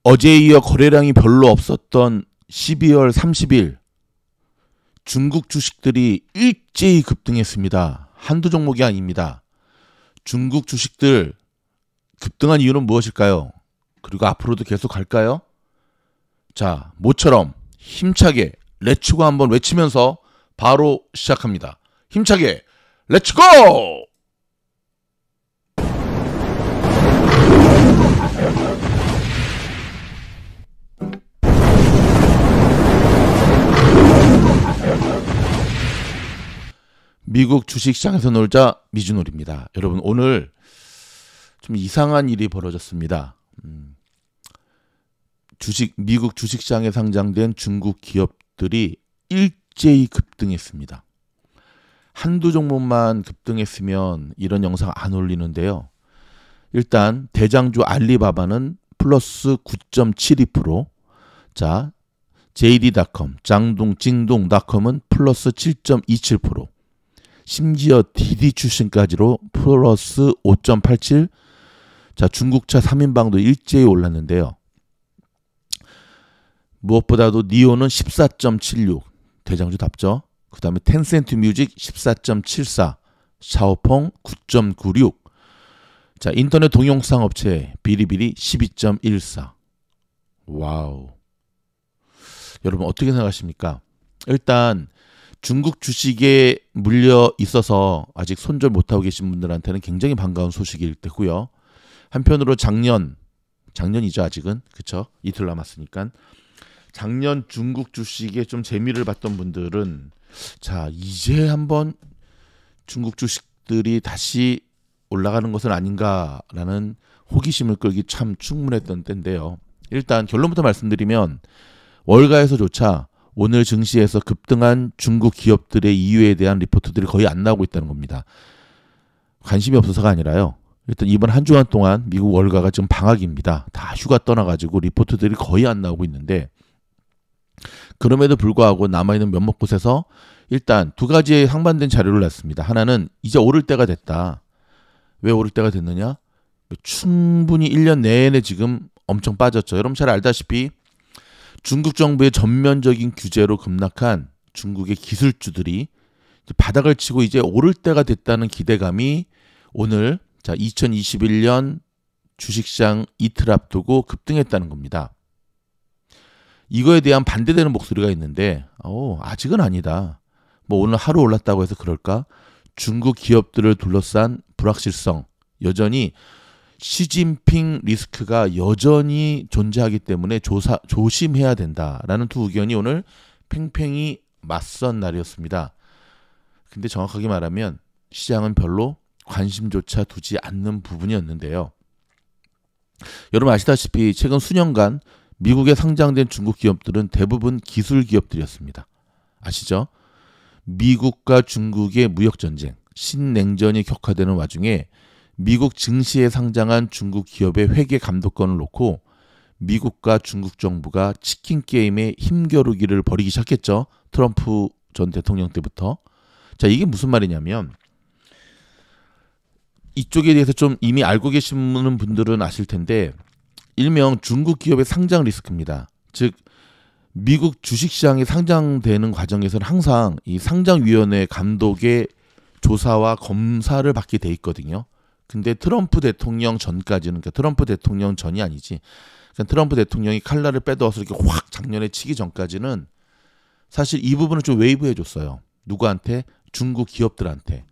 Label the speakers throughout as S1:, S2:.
S1: 어제에 이어 거래량이 별로 없었던 12월 30일 중국 주식들이 일제히 급등했습니다. 한두 종목이 아닙니다. 중국 주식들 급등한 이유는 무엇일까요? 그리고 앞으로도 계속 갈까요? 자, 모처럼 힘차게 렛츠고 한번 외치면서 바로 시작합니다. 힘차게 렛츠고! 미국 주식시장에서 놀자 미주놀입니다. 여러분, 오늘 좀 이상한 일이 벌어졌습니다. 미국 주식시장에 상장된 중국 기업들이 일제히 급등했습니다. 한두 종목만 급등했으면 이런 영상 안 올리는데요. 일단 대장주 알리바바는 플러스 9.72%, 자 JD.com, 징동닷컴은 플러스 7.27%, 심지어 디디 출신까지로 플러스 5.87%. 자, 중국차 3인방도 일제히 올랐는데요. 무엇보다도 니오는 14.76, 대장주답죠. 그 다음에 텐센트 뮤직 14.74, 샤오펑 9.96, 자, 인터넷 동영상 업체 비리비리 12.14. 와우. 여러분, 어떻게 생각하십니까? 일단 중국 주식에 물려 있어서 아직 손절 못하고 계신 분들한테는 굉장히 반가운 소식일 테고요. 한편으로 작년이죠, 아직은. 그쵸? 이틀 남았으니까. 작년 중국 주식에 좀 재미를 봤던 분들은 자, 이제 한번 중국 주식들이 다시 올라가는 것은 아닌가라는 호기심을 끌기 참 충분했던 때인데요. 일단 결론부터 말씀드리면 월가에서조차 오늘 증시에서 급등한 중국 기업들의 이유에 대한 리포트들이 거의 안 나오고 있다는 겁니다. 관심이 없어서가 아니라요. 일단 이번 한 주간 동안 미국 월가가 지금 방학입니다. 다 휴가 떠나가지고 리포트들이 거의 안 나오고 있는데, 그럼에도 불구하고 남아있는 몇몇 곳에서 일단 두 가지의 상반된 자료를 냈습니다. 하나는 이제 오를 때가 됐다. 왜 오를 때가 됐느냐? 충분히 1년 내내 지금 엄청 빠졌죠. 여러분 잘 알다시피 중국 정부의 전면적인 규제로 급락한 중국의 기술주들이 바닥을 치고 이제 오를 때가 됐다는 기대감이 오늘, 자, 2021년 주식시장 이틀 앞두고 급등했다는 겁니다. 이거에 대한 반대되는 목소리가 있는데 아직은 아니다. 뭐 오늘 하루 올랐다고 해서 그럴까? 중국 기업들을 둘러싼 불확실성, 여전히 시진핑 리스크가 여전히 존재하기 때문에 조심해야 된다라는 두 의견이 오늘 팽팽히 맞선 날이었습니다. 근데 정확하게 말하면 시장은 별로 관심조차 두지 않는 부분이었는데요. 여러분 아시다시피 최근 수년간 미국에 상장된 중국 기업들은 대부분 기술 기업들이었습니다. 아시죠? 미국과 중국의 무역전쟁, 신냉전이 격화되는 와중에 미국 증시에 상장한 중국 기업의 회계 감독권을 놓고 미국과 중국 정부가 치킨 게임의 힘겨루기를 벌이기 시작했죠. 트럼프 전 대통령 때부터. 자, 이게 무슨 말이냐면, 이쪽에 대해서 좀 이미 알고 계시는 분들은 아실 텐데, 일명 중국 기업의 상장 리스크입니다. 즉 미국 주식시장에 상장되는 과정에서는 항상 이 상장위원회 감독의 조사와 검사를 받게 돼 있거든요. 근데 트럼프 대통령 전까지는, 그러니까 트럼프 대통령 전이 아니지, 그러니까 트럼프 대통령이 칼날을 빼두어서 이렇게 확 작년에 치기 전까지는 사실 이 부분을 좀 웨이브해 줬어요. 누구한테? 중국 기업들한테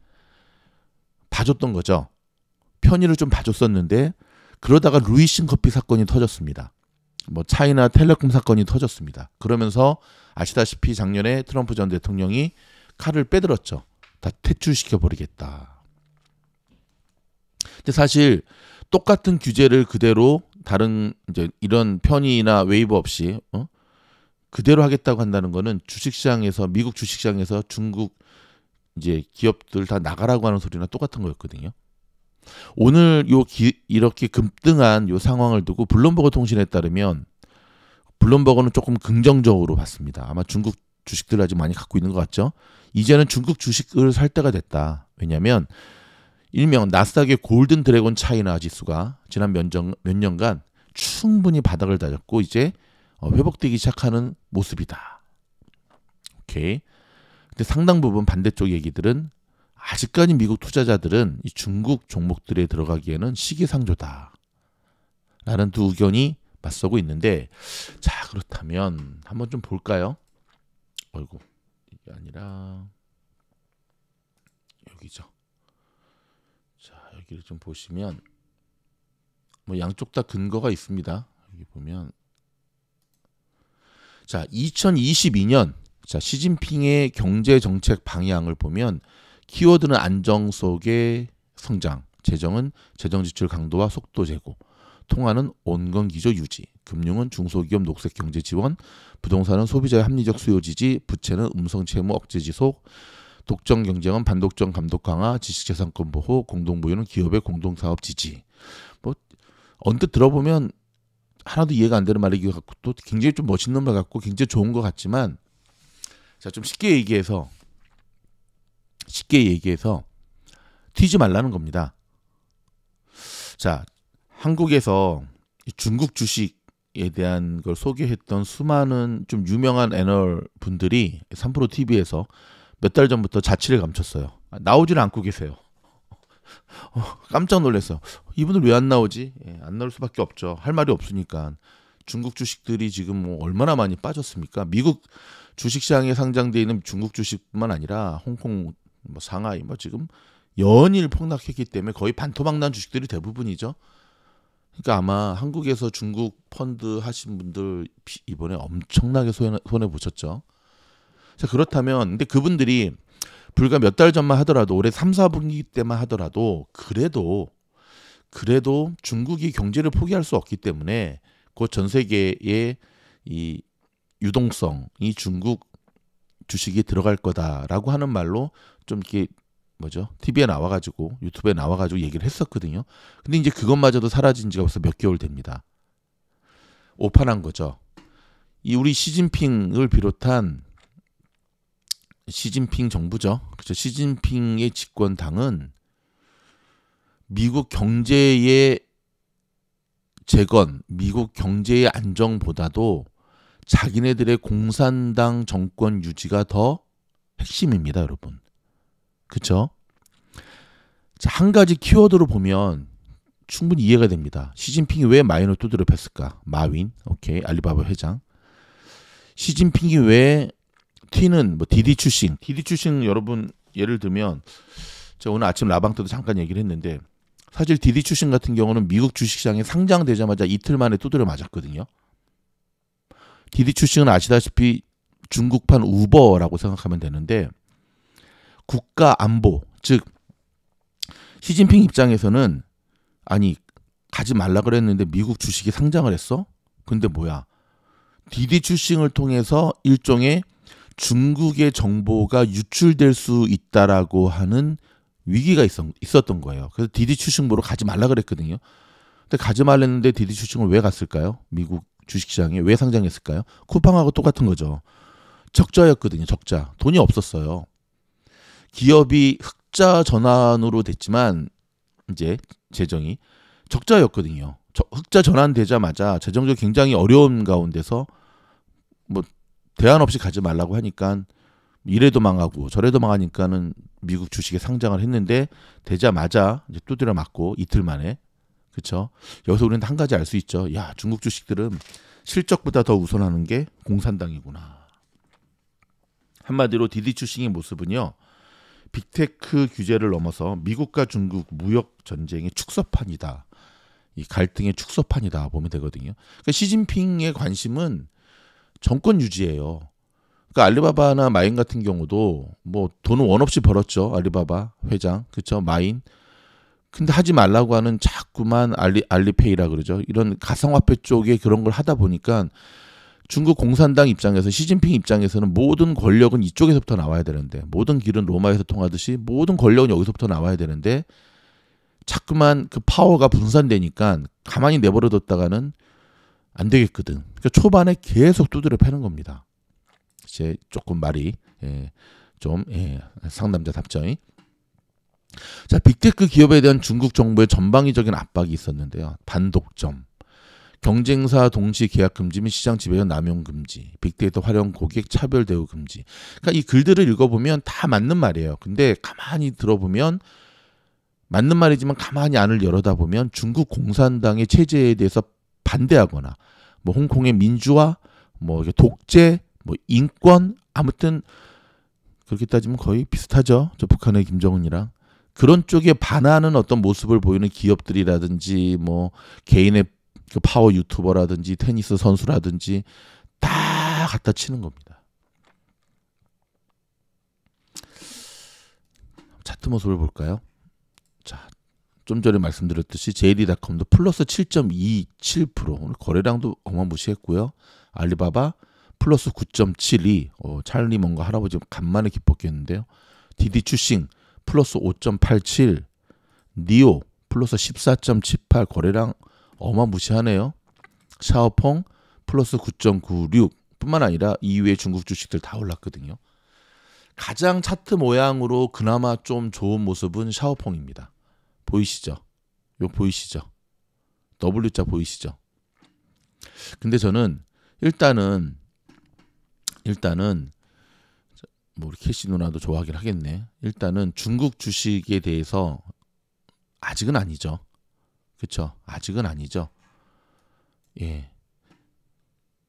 S1: 봐줬던 거죠. 편의를 좀 봐줬었는데, 그러다가 루이싱 커피 사건이 터졌습니다. 뭐 차이나 텔레콤 사건이 터졌습니다. 그러면서 아시다시피 작년에 트럼프 전 대통령이 칼을 빼들었죠. 다 퇴출시켜 버리겠다. 근데 사실 똑같은 규제를 그대로 다른 이제 이런 편의나 웨이브 없이 그대로 하겠다고 한다는 거는 주식시장에서, 미국 주식시장에서 중국 이제 기업들 다 나가라고 하는 소리나 똑같은 거였거든요. 오늘 이렇게 급등한 요 상황을 두고 블룸버그 통신에 따르면, 블룸버그는 조금 긍정적으로 봤습니다. 아마 중국 주식들을 아직 많이 갖고 있는 것 같죠. 이제는 중국 주식을 살 때가 됐다. 왜냐하면 일명 나스닥의 골든 드래곤 차이나 지수가 지난 몇 년간 충분히 바닥을 다졌고 이제 회복되기 시작하는 모습이다. 오케이. 근데 상당 부분 반대쪽 얘기들은 아직까지 미국 투자자들은 이 중국 종목들에 들어가기에는 시기상조다. 라는 두 의견이 맞서고 있는데, 자, 그렇다면 한번 좀 볼까요? 어이구, 이게 아니라 여기죠. 자, 여기를 좀 보시면 뭐 양쪽 다 근거가 있습니다. 여기 보면 자, 2022년 자, 시진핑의 경제 정책 방향을 보면 키워드는 안정 속의 성장, 재정은 재정 지출 강도와 속도 제고, 통화는 온건 기조 유지, 금융은 중소기업 녹색 경제 지원, 부동산은 소비자의 합리적 수요 지지, 부채는 음성 채무 억제 지속, 독점 경쟁은 반독점 감독 강화, 지식재산권 보호, 공동보유는 기업의 공동사업 지지. 뭐 언뜻 들어보면 하나도 이해가 안 되는 말이기 같고 또 굉장히 좀 멋있는 말 같고 굉장히 좋은 것 같지만, 자, 좀 쉽게 얘기해서 튀지 말라는 겁니다. 자, 한국에서 중국 주식에 대한 걸 소개했던 수많은 좀 유명한 애널 분들이 3프로 TV에서 몇 달 전부터 자취를 감췄어요. 나오지를 않고 계세요. 깜짝 놀랐어요. 이분들 왜 안 나오지? 안 나올 수밖에 없죠. 할 말이 없으니까. 중국 주식들이 지금 뭐 얼마나 많이 빠졌습니까? 미국 주식시장에 상장되어 있는 중국 주식뿐만 아니라 홍콩, 뭐 상하이, 뭐 지금 연일 폭락했기 때문에 거의 반토막난 주식들이 대부분이죠. 그러니까 아마 한국에서 중국 펀드 하신 분들 이번에 엄청나게 손해 보셨죠. 자, 그렇다면 근데 그분들이 불과 몇 달 전만 하더라도 올해 3, 4분기 때만 하더라도 그래도 중국이 경제를 포기할 수 없기 때문에 곧 전 세계의 이 유동성이 중국 주식이 들어갈 거다라고 하는 말로 좀 이렇게 TV에 나와가지고 유튜브에 나와가지고 얘기를 했었거든요. 근데 이제 그것마저도 사라진 지가 벌써 몇 개월 됩니다. 오판한 거죠. 이 우리 시진핑을 비롯한 시진핑 정부죠. 그렇죠. 시진핑의 집권당은 미국 경제의 재건, 미국 경제의 안정보다도 자기네들의 공산당 정권 유지가 더 핵심입니다, 여러분. 그렇죠? 자, 한 가지 키워드로 보면 충분히 이해가 됩니다. 시진핑이 왜 마윈을 두드려 팼을까? 마윈, 오케이, 알리바바 회장. 시진핑이 왜 T는 뭐 디디 추싱 여러분 예를 들면 제가 오늘 아침 라방 때도 잠깐 얘기를 했는데 사실 디디 추싱 같은 경우는 미국 주식시장에 상장되자마자 이틀 만에 두드려 맞았거든요. 디디 추싱은 아시다시피 중국판 우버라고 생각하면 되는데 국가 안보, 즉 시진핑 입장에서는 아니 가지 말라 그랬는데 미국 주식이 상장을 했어? 근데 뭐야? 디디 추싱을 통해서 일종의 중국의 정보가 유출될 수 있다라고 하는 위기가 있었던 거예요. 그래서 디디 추싱 보러 가지 말라 그랬거든요. 근데 가지 말랬는데 디디 추싱을 왜 갔을까요? 미국 주식시장에 왜 상장했을까요? 쿠팡하고 똑같은 거죠. 적자였거든요. 적자. 돈이 없었어요. 기업이 흑자 전환으로 됐지만 이제 재정이 적자였거든요. 흑자 전환되자마자 재정적으로 굉장히 어려운 가운데서 뭐 대안 없이 가지 말라고 하니까 이래도 망하고 저래도 망하니까는 미국 주식에 상장을 했는데 되자마자 이제 두드려 맞고 이틀 만에. 그렇죠? 여기서 우리는 한 가지 알 수 있죠. 야, 중국 주식들은 실적보다 더 우선하는 게 공산당이구나. 한마디로 디디 추싱의 모습은요. 빅테크 규제를 넘어서 미국과 중국 무역 전쟁의 축소판이다. 이 갈등의 축소판이다 보면 되거든요. 그러니까 시진핑의 관심은 정권 유지예요. 그러니까 알리바바나 마인 같은 경우도 뭐 돈은 원 없이 벌었죠. 알리바바 회장, 그렇죠? 마인. 근데 하지 말라고 하는 자꾸만 알리페이라 그러죠. 이런 가상화폐 쪽에 그런 걸 하다 보니까 중국 공산당 입장에서 시진핑 입장에서는 모든 권력은 이쪽에서부터 나와야 되는데 모든 길은 로마에서 통하듯이 모든 권력은 여기서부터 나와야 되는데 자꾸만 그 파워가 분산되니까 가만히 내버려뒀다가는 안 되겠거든. 그러니까 초반에 계속 두드려 패는 겁니다. 이제 조금 말이 상남자답죠. 자, 빅테크 기업에 대한 중국 정부의 전방위적인 압박이 있었는데요. 반독점. 경쟁사 동시 계약 금지 및 시장 지배적 남용 금지, 빅데이터 활용 고객 차별 대우 금지. 그러니까 이 글들을 읽어보면 다 맞는 말이에요. 근데 가만히 들어보면 맞는 말이지만 가만히 안을 열어다보면 중국 공산당의 체제에 대해서 반대하거나 뭐 홍콩의 민주화, 뭐 독재, 뭐 인권, 아무튼 그렇게 따지면 거의 비슷하죠. 저 북한의 김정은이랑. 그런 쪽에 반하는 어떤 모습을 보이는 기업들이라든지 뭐 개인의 그 파워 유튜버라든지 테니스 선수라든지 다 갖다 치는 겁니다. 차트 모습을 볼까요? 자, 좀 전에 말씀드렸듯이 JD.com도 플러스 7.27%, 오늘 거래량도 어마무시했고요. 알리바바 플러스 9.72, 찰리 뭔가 할아버지 간만에 기뻤겠는데요. 디디 추싱 플러스 5.87, 니오 플러스 14.78, 거래량 어마무시하네요. 샤오펑 플러스 9.96 뿐만 아니라 이외의 중국 주식들 다 올랐거든요. 가장 차트 모양으로 그나마 좀 좋은 모습은 샤오펑입니다. 보이시죠? 이거 보이시죠? W자 보이시죠? 근데 저는 일단은 뭐 우리 캐시 누나도 좋아하긴 하겠네. 일단은 중국 주식에 대해서 아직은 아니죠. 그렇죠? 아직은 아니죠. 예.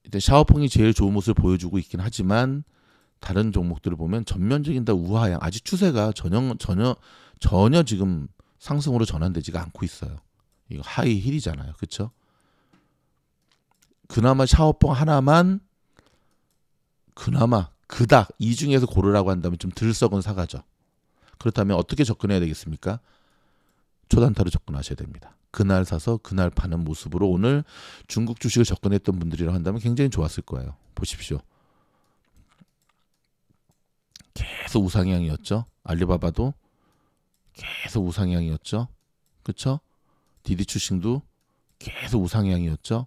S1: 일단 샤오펑이 제일 좋은 모습을 보여주고 있긴 하지만 다른 종목들을 보면 전면적인 다 우하향, 아직 추세가 전혀 지금 상승으로 전환되지가 않고 있어요. 이거 하이 힐이잖아요. 그렇죠? 그나마 샤오펑 하나만 그나마 그닥 이 중에서 고르라고 한다면 좀 덜 썩은 사과죠. 그렇다면 어떻게 접근해야 되겠습니까? 초단타로 접근하셔야 됩니다. 그날 사서 그날 파는 모습으로 오늘 중국 주식을 접근했던 분들이라고 한다면 굉장히 좋았을 거예요. 보십시오. 계속 우상향이었죠. 알리바바도 계속 우상향이었죠. 그렇죠? 디디 추싱도 계속 우상향이었죠.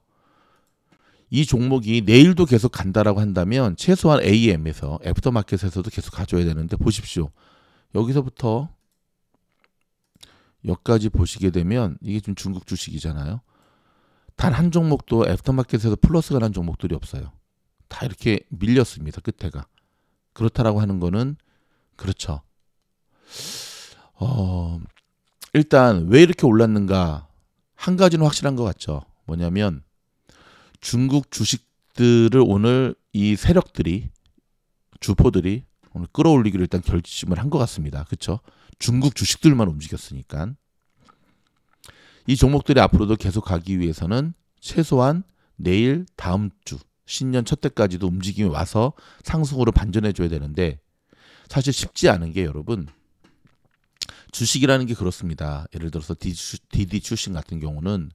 S1: 이 종목이 내일도 계속 간다라고 한다면 최소한 AM에서 애프터마켓에서도 계속 가져야 되는데 보십시오. 여기서부터 여기까지 보시게 되면 이게 좀 중국 주식이잖아요. 단 한 종목도 애프터마켓에서 플러스가 난 종목들이 없어요. 다 이렇게 밀렸습니다. 끝에가. 그렇다라고 하는 거는 그렇죠. 일단 왜 이렇게 올랐는가 한 가지는 확실한 것 같죠. 뭐냐면 중국 주식들을 오늘 이 세력들이 주포들이 오늘 끌어올리기로 일단 결심을 한 것 같습니다. 그렇죠? 중국 주식들만 움직였으니까 이 종목들이 앞으로도 계속 가기 위해서는 최소한 내일 다음 주 신년 첫 때까지도 움직임이 와서 상승으로 반전해 줘야 되는데 사실 쉽지 않은 게 여러분 주식이라는 게 그렇습니다. 예를 들어서 디디 추싱 같은 경우는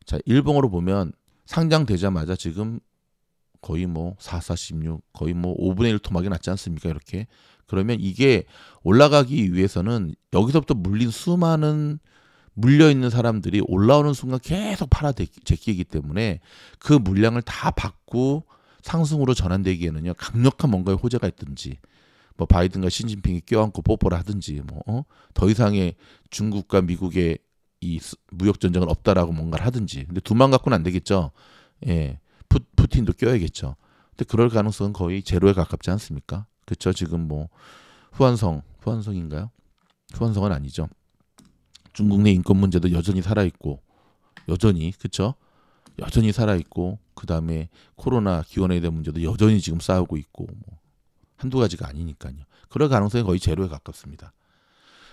S1: 자 일봉으로 보면 상장되자마자 지금 거의 뭐 4416 거의 뭐 5분의 1 토막이 났지 않습니까? 이렇게 그러면 이게 올라가기 위해서는 여기서부터 물린 수많은 물려있는 사람들이 올라오는 순간 계속 팔아 제끼기 때문에 그 물량을 다 받고 상승으로 전환되기에는요 강력한 뭔가의 호재가 있든지 뭐 바이든과 시진핑이 껴안고 뽀뽀를 하든지 뭐 더 이상의 중국과 미국의 이 무역 전쟁은 없다라고 뭔가를 하든지 근데 둘만 갖고는 안 되겠죠. 예, 푸틴도 껴야겠죠. 근데 그럴 가능성은 거의 제로에 가깝지 않습니까? 그렇죠. 지금 뭐 후한성인가요? 후한성은 아니죠. 중국 내 인권 문제도 여전히 살아있고 여전히 그렇죠. 여전히 살아있고 그 다음에 코로나 기원에 대한 문제도 여전히 지금 싸우고 있고 뭐 한두 가지가 아니니까요. 그럴 가능성이 거의 제로에 가깝습니다.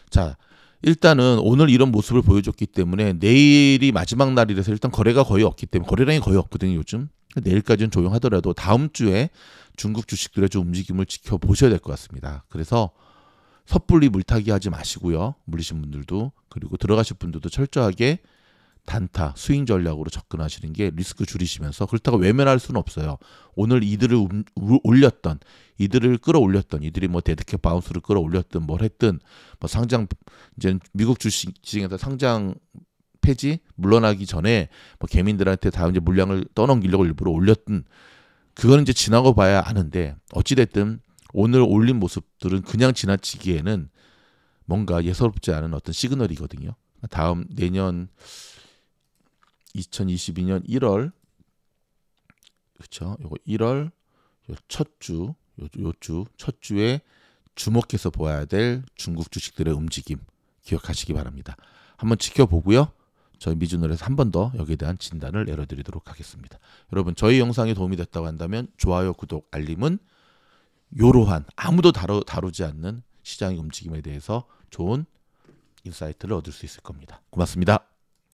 S1: 자 일단은 오늘 이런 모습을 보여줬기 때문에 내일이 마지막 날이라서 일단 거래가 거의 없기 때문에 거래량이 거의 없거든요. 요즘 내일까지는 조용하더라도 다음 주에 중국 주식들의 좀 움직임을 지켜보셔야 될 것 같습니다. 그래서 섣불리 물타기 하지 마시고요. 물리신 분들도 그리고 들어가실 분들도 철저하게 단타, 스윙 전략으로 접근하시는 게 리스크 줄이시면서 그렇다고 외면할 수는 없어요. 오늘 이들을 올렸던, 이들을 끌어올렸던, 이들이 뭐 데드캣 바운스를 끌어올렸든 뭘 했든 뭐 상장 이제 미국 주식시장에서 상장 폐지 물러나기 전에 뭐 개민들한테 다 이제 물량을 떠넘기려고 일부러 올렸든 그거는 이제 지나고 봐야 아는데 어찌 됐든 오늘 올린 모습들은 그냥 지나치기에는 뭔가 예사롭지 않은 어떤 시그널이거든요. 다음 내년 2022년 1월 그렇죠. 요거 1월 첫 주, 첫 주에 주목해서 보아야 될 중국 주식들의 움직임 기억하시기 바랍니다. 한번 지켜보고요. 저희 미주널에서 한 번 더 여기에 대한 진단을 내려드리도록 하겠습니다. 여러분 저희 영상이 도움이 됐다고 한다면 좋아요, 구독, 알림은 요로한 아무도 다루지 않는 시장의 움직임에 대해서 좋은 인사이트를 얻을 수 있을 겁니다. 고맙습니다.